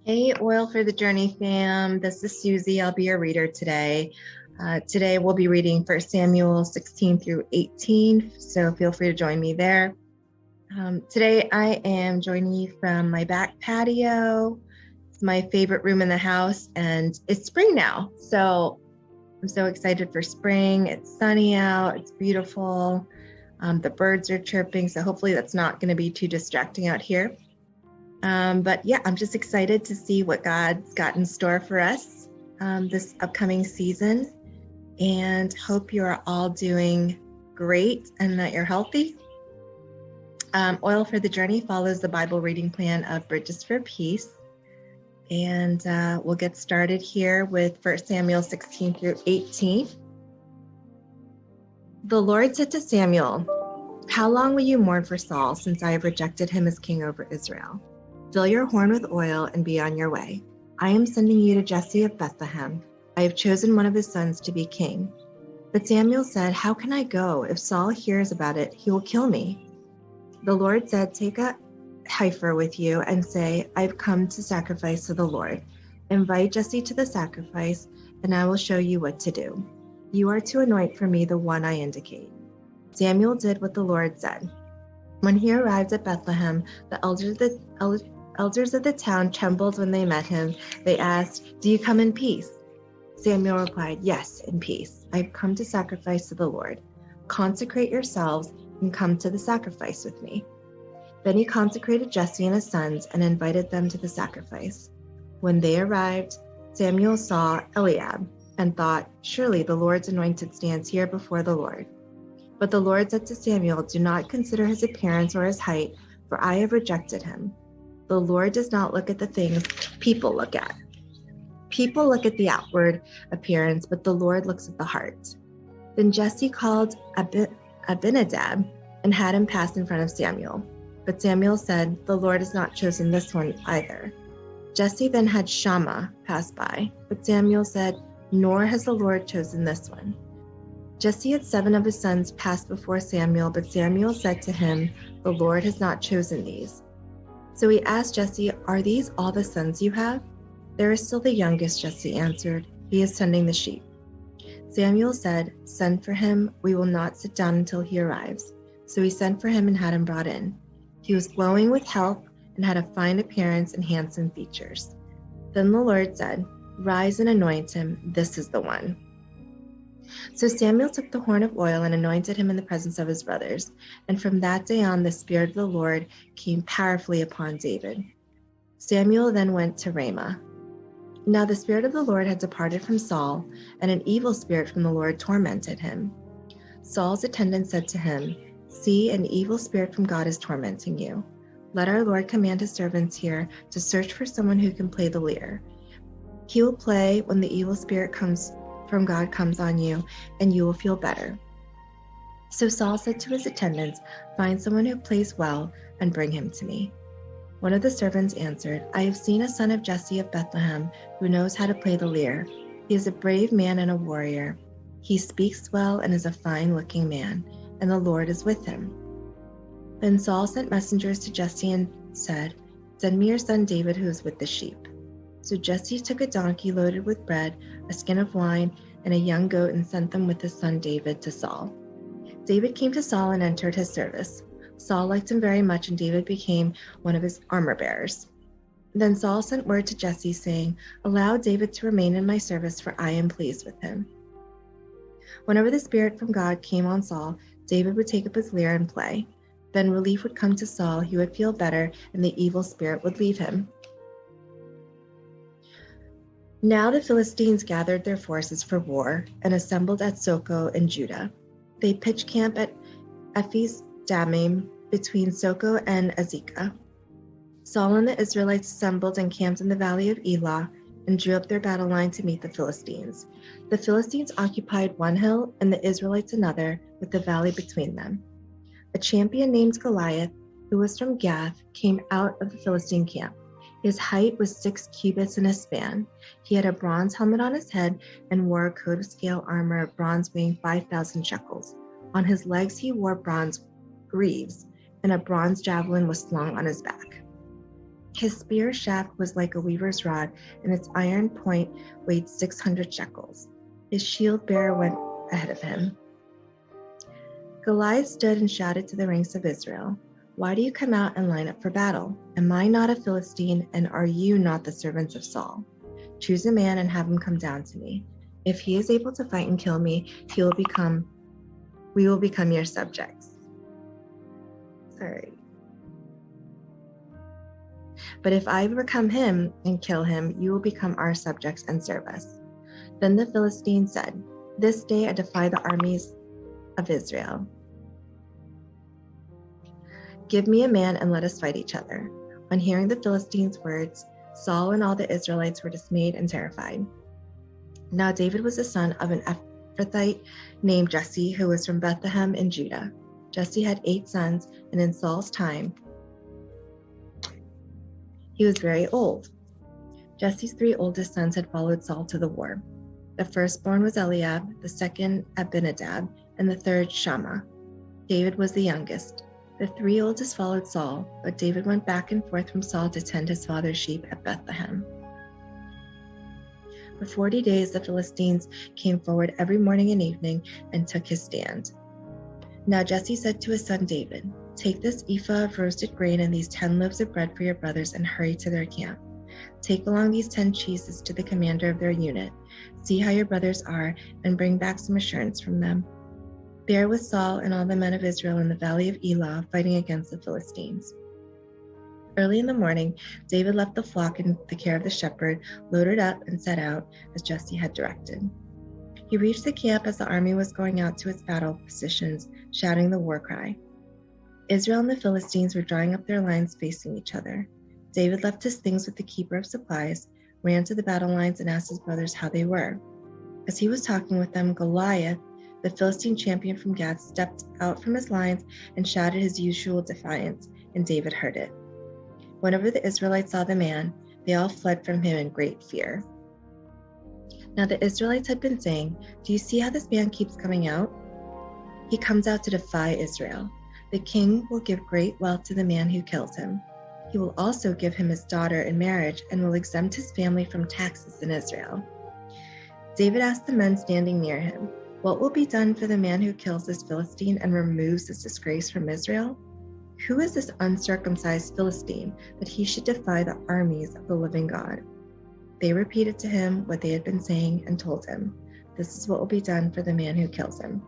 Hey, Oil for the Journey fam. This is Susie. I'll be your reader today. Today we'll be reading 1 Samuel 16 through 18, so feel free to join me there. Today I am joining you from my back patio. It's my favorite room in the house, and it's spring now, so I'm so excited for spring. It's sunny out, it's beautiful. The birds are chirping, so hopefully that's not going to be too distracting out here. But yeah, I'm just excited to see what God's got in store for us this upcoming season, and hope you're all doing great and that you're healthy. Oil for the Journey follows the Bible reading plan of Bridges for Peace. And we'll get started here with 1 Samuel 16 through 18. The Lord said to Samuel, "How long will you mourn for Saul, since I have rejected him as king over Israel? Fill your horn with oil and be on your way. I am sending you to Jesse of Bethlehem. I have chosen one of his sons to be king." But Samuel said, "How can I go? If Saul hears about it, he will kill me." The Lord said, "Take a heifer with you and say, 'I've come to sacrifice to the Lord.' Invite Jesse to the sacrifice, and I will show you what to do. You are to anoint for me the one I indicate." Samuel did what the Lord said. When he arrived at Bethlehem, the elders of the town trembled when they met him. They asked, "Do you come in peace?" Samuel replied, "Yes, in peace. I've come to sacrifice to the Lord. Consecrate yourselves and come to the sacrifice with me." Then he consecrated Jesse and his sons and invited them to the sacrifice. When they arrived, Samuel saw Eliab and thought, "Surely the Lord's anointed stands here before the Lord." But the Lord said to Samuel, "Do not consider his appearance or his height, for I have rejected him. The Lord does not look at the things people look at. People look at the outward appearance, but the Lord looks at the heart." Then Jesse called Abinadab and had him pass in front of Samuel. But Samuel said, "The Lord has not chosen this one either." Jesse then had Shammah pass by, but Samuel said, "Nor has the Lord chosen this one." Jesse had 7 of his sons pass before Samuel, but Samuel said to him, "The Lord has not chosen these." So he asked Jesse, "Are these all the sons you have?" "There is still the youngest," Jesse answered. "He is tending the sheep." Samuel said, "Send for him. We will not sit down until he arrives." So he sent for him and had him brought in. He was glowing with health and had a fine appearance and handsome features. Then the Lord said, "Rise and anoint him. This is the one." So Samuel took the horn of oil and anointed him in the presence of his brothers. And from that day on, the Spirit of the Lord came powerfully upon David. Samuel then went to Ramah. Now the Spirit of the Lord had departed from Saul, and an evil spirit from the Lord tormented him. Saul's attendant said to him, "See, an evil spirit from God is tormenting you. Let our Lord command his servants here to search for someone who can play the lyre. He will play when the evil spirit from God comes on you, and you will feel better." So Saul said to his attendants, "Find someone who plays well and bring him to me." One of the servants answered, "I have seen a son of Jesse of Bethlehem who knows how to play the lyre. He is a brave man and a warrior. He speaks well and is a fine-looking man, and the Lord is with him." Then Saul sent messengers to Jesse and said, "Send me your son David who is with the sheep." So Jesse took a donkey loaded with bread, a skin of wine, and a young goat and sent them with his son David to Saul. David came to Saul and entered his service. Saul liked him very much, and David became one of his armor bearers. Then Saul sent word to Jesse, saying, "Allow David to remain in my service, for I am pleased with him." Whenever the Spirit from God came on Saul, David would take up his lyre and play. Then relief would come to Saul, he would feel better, and the evil spirit would leave him. Now the Philistines gathered their forces for war and assembled at Soko in Judah. They pitched camp at Ephes Dammim between Soko and Azekah. Saul and the Israelites assembled and camped in the valley of Elah and drew up their battle line to meet the Philistines. The Philistines occupied one hill and the Israelites another, with the valley between them. A champion named Goliath, who was from Gath, came out of the Philistine camp. His height was 6 cubits and a span. He had a bronze helmet on his head and wore a coat of scale armor of bronze weighing 5,000 shekels. On his legs he wore bronze greaves, and a bronze javelin was slung on his back. His spear shaft was like a weaver's rod, and its iron point weighed 600 shekels. His shield bearer went ahead of him. Goliath stood and shouted to the ranks of Israel, "Why do you come out and line up for battle? Am I not a Philistine, and are you not the servants of Saul? Choose a man and have him come down to me. If he is able to fight and kill me, we will become your subjects." Sorry. "But if I overcome him and kill him, you will become our subjects and serve us." Then the Philistine said, "This day I defy the armies of Israel. Give me a man and let us fight each other." On hearing the Philistines' words, Saul and all the Israelites were dismayed and terrified. Now David was the son of an Ephrathite named Jesse, who was from Bethlehem in Judah. Jesse had 8 sons, and in Saul's time, he was very old. Jesse's 3 oldest sons had followed Saul to the war. The firstborn was Eliab, the second Abinadab, and the third Shammah. David was the youngest. The 3 oldest followed Saul, but David went back and forth from Saul to tend his father's sheep at Bethlehem. For 40 days the Philistines came forward every morning and evening and took his stand. Now Jesse said to his son David, "Take this ephah of roasted grain and these 10 loaves of bread for your brothers and hurry to their camp. Take along these 10 cheeses to the commander of their unit. See how your brothers are and bring back some assurance from them. There was Saul and all the men of Israel in the valley of Elah fighting against the Philistines." Early in the morning, David left the flock in the care of the shepherd, loaded up, and set out as Jesse had directed. He reached the camp as the army was going out to its battle positions, shouting the war cry. Israel and the Philistines were drawing up their lines facing each other. David left his things with the keeper of supplies, ran to the battle lines, and asked his brothers how they were. As he was talking with them, Goliath, the Philistine champion from Gath, stepped out from his lines and shouted his usual defiance, and David heard it. Whenever the Israelites saw the man, they all fled from him in great fear. Now the Israelites had been saying, "Do you see how this man keeps coming out? He comes out to defy Israel. The king will give great wealth to the man who kills him. He will also give him his daughter in marriage and will exempt his family from taxes in Israel." David asked the men standing near him, "What will be done for the man who kills this Philistine and removes this disgrace from Israel? Who is this uncircumcised Philistine that he should defy the armies of the living God?" They repeated to him what they had been saying and told him, "This is what will be done for the man who kills him."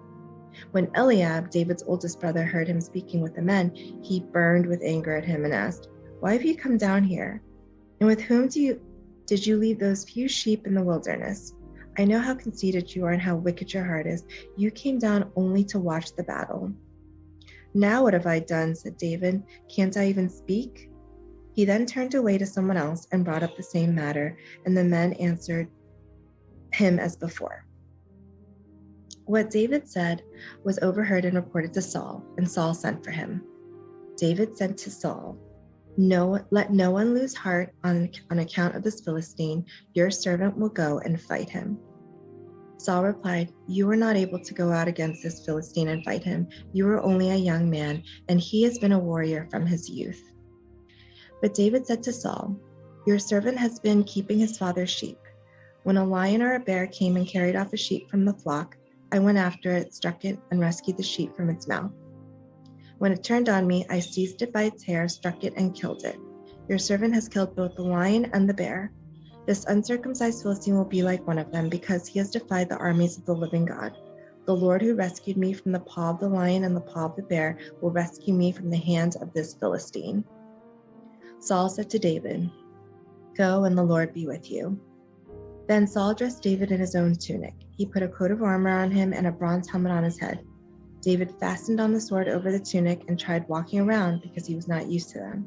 When Eliab, David's oldest brother, heard him speaking with the men, he burned with anger at him and asked, "Why have you come down here? And with whom did you leave those few sheep in the wilderness? I know how conceited you are and how wicked your heart is. You came down only to watch the battle." "Now what have I done?" said David. "Can't I even speak?" He then turned away to someone else and brought up the same matter, and the men answered him as before. What David said was overheard and reported to Saul, and Saul sent for him. David said to Saul, "Let no one lose heart on account of this Philistine. Your servant will go and fight him." Saul replied, "You are not able to go out against this Philistine and fight him. You are only a young man, and he has been a warrior from his youth." But David said to Saul, "Your servant has been keeping his father's sheep. When a lion or a bear came and carried off a sheep from the flock, I went after it, struck it, and rescued the sheep from its mouth. When it turned on me, I seized it by its hair, struck it, and killed it. Your servant has killed both the lion and the bear. This uncircumcised Philistine will be like one of them, because he has defied the armies of the living God. The Lord who rescued me from the paw of the lion and the paw of the bear will rescue me from the hand of this Philistine." Saul said to David, "Go, and the Lord be with you." Then Saul dressed David in his own tunic. He put a coat of armor on him and a bronze helmet on his head. David fastened on the sword over the tunic and tried walking around because he was not used to them.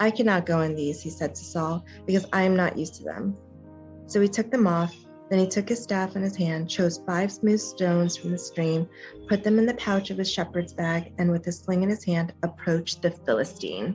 "I cannot go in these," he said to Saul, "because I am not used to them." So he took them off. Then he took his staff in his hand, chose 5 smooth stones from the stream, put them in the pouch of his shepherd's bag, and with his sling in his hand, approached the Philistine.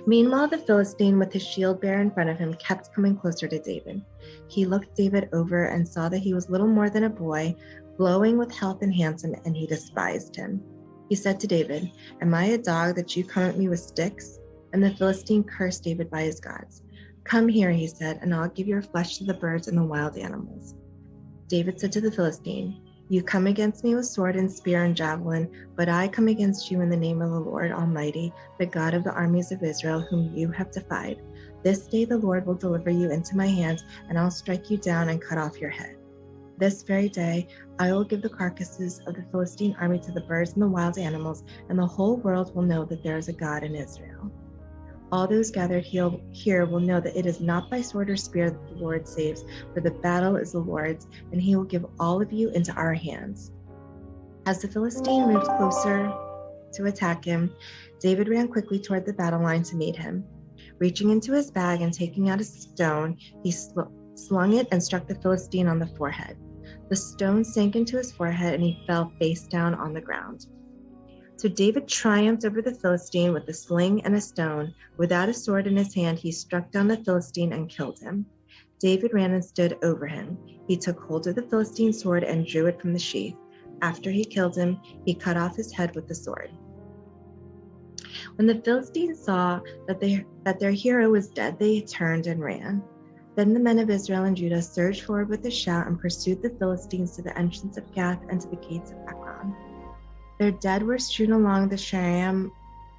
Meanwhile, the Philistine, with his shield bearer in front of him, kept coming closer to David. He looked David over and saw that he was little more than a boy, glowing with health and handsome, and he despised him. He said to David, "Am I a dog that you come at me with sticks?" And the Philistine cursed David by his gods. "Come here," he said, "and I'll give your flesh to the birds and the wild animals." David said to the Philistine, "You come against me with sword and spear and javelin, but I come against you in the name of the Lord Almighty, the God of the armies of Israel, whom you have defied. This day the Lord will deliver you into my hands, and I'll strike you down and cut off your head. This very day I will give the carcasses of the Philistine army to the birds and the wild animals, and the whole world will know that there is a God in Israel. All those gathered here will know that it is not by sword or spear that the Lord saves, for the battle is the Lord's, and he will give all of you into our hands." As the Philistine moved closer to attack him, David ran quickly toward the battle line to meet him. Reaching into his bag and taking out a stone, he slung it and struck the Philistine on the forehead. The stone sank into his forehead, and he fell face down on the ground. So David triumphed over the Philistine with a sling and a stone. Without a sword in his hand, he struck down the Philistine and killed him. David ran and stood over him. He took hold of the Philistine's sword and drew it from the sheath. After he killed him, he cut off his head with the sword. When the Philistines saw that their hero was dead, they turned and ran. Then the men of Israel and Judah surged forward with a shout and pursued the Philistines to the entrance of Gath and to the gates of Ekron. Their dead were strewn along the Shaaraim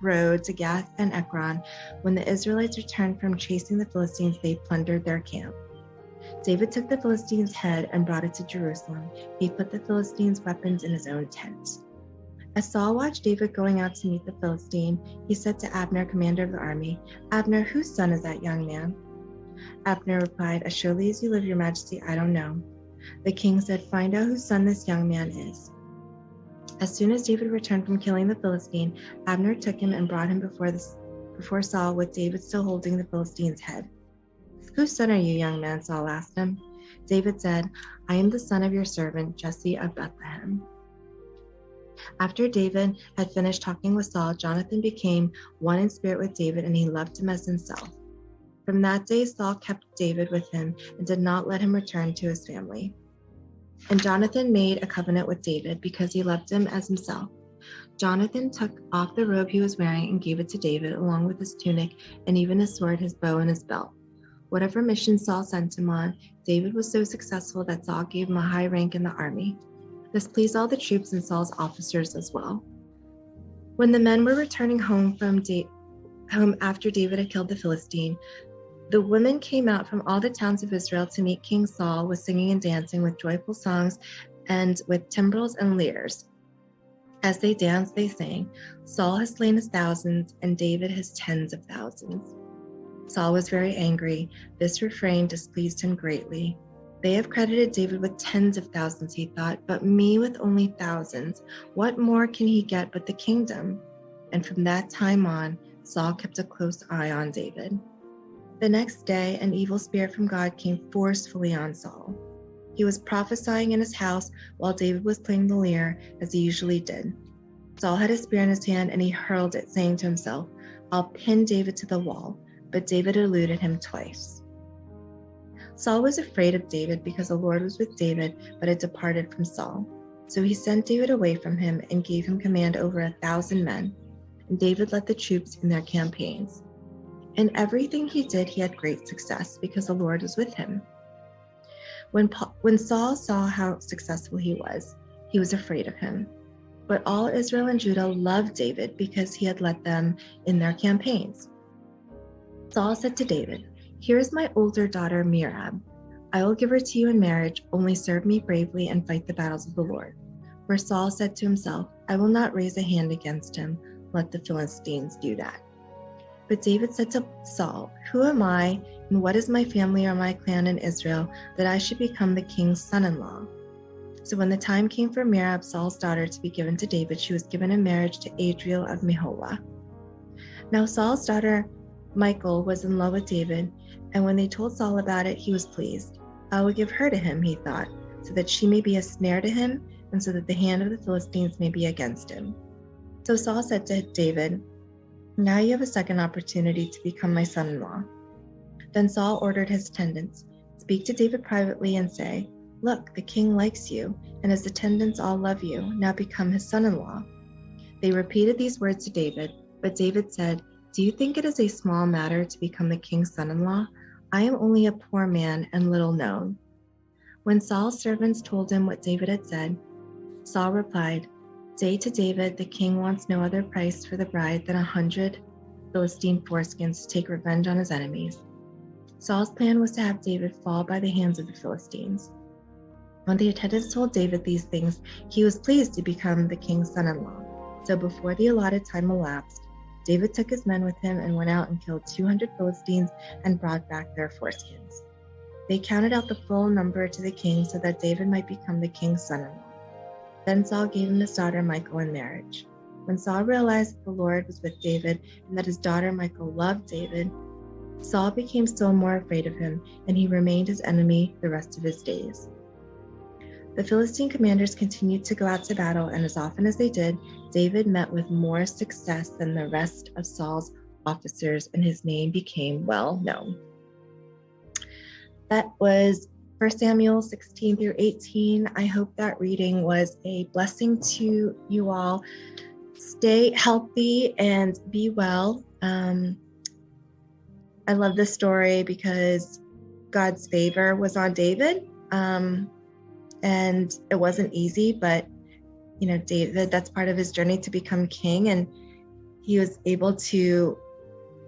road to Gath and Ekron. When the Israelites returned from chasing the Philistines, they plundered their camp. David took the Philistine's head and brought it to Jerusalem. He put the Philistine's weapons in his own tent. As Saul watched David going out to meet the Philistine, he said to Abner, commander of the army, "Abner, whose son is that young man?" Abner replied, "As surely as you live, your majesty, I don't know." The king said, "Find out whose son this young man is." As soon as David returned from killing the Philistine, Abner took him and brought him before Saul, with David still holding the Philistine's head. "Whose son are you, young man?" Saul asked him. David said, "I am the son of your servant, Jesse of Bethlehem." After David had finished talking with Saul, Jonathan became one in spirit with David, and he loved him as himself. From that day, Saul kept David with him and did not let him return to his family. And Jonathan made a covenant with David because he loved him as himself. Jonathan took off the robe he was wearing and gave it to David, along with his tunic and even his sword, his bow, and his belt. Whatever mission Saul sent him on, David was so successful that Saul gave him a high rank in the army. This pleased all the troops and Saul's officers as well. When the men were returning home after David had killed the Philistine, the women came out from all the towns of Israel to meet King Saul with singing and dancing, with joyful songs and with timbrels and lyres. As they danced, they sang, "Saul has slain his thousands, and David his tens of thousands." Saul was very angry. This refrain displeased him greatly. "They have credited David with tens of thousands," he thought, "but me with only thousands. What more can he get but the kingdom?" And from that time on, Saul kept a close eye on David. The next day, an evil spirit from God came forcefully on Saul. He was prophesying in his house while David was playing the lyre, as he usually did. Saul had a spear in his hand, and he hurled it, saying to himself, "I'll pin David to the wall." But David eluded him twice. Saul was afraid of David because the Lord was with David, but had departed from Saul. So he sent David away from him and gave him command over 1,000 men. And David led the troops in their campaigns. In everything he did, he had great success because the Lord was with him. When Saul saw how successful he was afraid of him. But all Israel and Judah loved David because he had led them in their campaigns. Saul said to David, "Here is my older daughter, Merab. I will give her to you in marriage, only serve me bravely and fight the battles of the Lord." For Saul said to himself, "I will not raise a hand against him. Let the Philistines do that." But David said to Saul, "Who am I, and what is my family or my clan in Israel, that I should become the king's son-in-law?" So when the time came for Merab, Saul's daughter, to be given to David, she was given in marriage to Adriel of Meholah. Now Saul's daughter Michal was in love with David, and when they told Saul about it, he was pleased. "I will give her to him," he thought, "so that she may be a snare to him, and so that the hand of the Philistines may be against him." So Saul said to David, "Now you have a second opportunity to become my son-in-law." Then Saul ordered his attendants, "Speak to David privately and say, 'Look, the king likes you, and his attendants all love you. Now become his son-in-law.'" They repeated these words to David, but David said, Do you think it is a small matter to become the king's son-in-law? I am only a poor man and little known." When Saul's servants told him what David had said, Saul replied, "Say to David, the king wants no other price for the bride than 100 Philistine foreskins to take revenge on his enemies." Saul's plan was to have David fall by the hands of the Philistines. When the attendants told David these things, he was pleased to become the king's son-in-law. So before the allotted time elapsed, David took his men with him and went out and killed 200 Philistines and brought back their foreskins. They counted out the full number to the king so that David might become the king's son-in-law. Then Saul gave him his daughter Michal in marriage. When Saul realized that the Lord was with David and that his daughter Michal loved David, Saul became still more afraid of him, and he remained his enemy the rest of his days. The Philistine commanders continued to go out to battle, and as often as they did, David met with more success than the rest of Saul's officers, and his name became well known. That was 1 Samuel 16 through 18. I hope that reading was a blessing to you all. Stay healthy and be well. I love this story because God's favor was on David. And it wasn't easy, but David, that's part of his journey to become king, and he was able to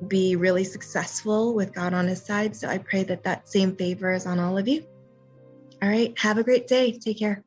be really successful with God on his side. So I pray that that same favor is on all of you. All right, have a great day. Take care.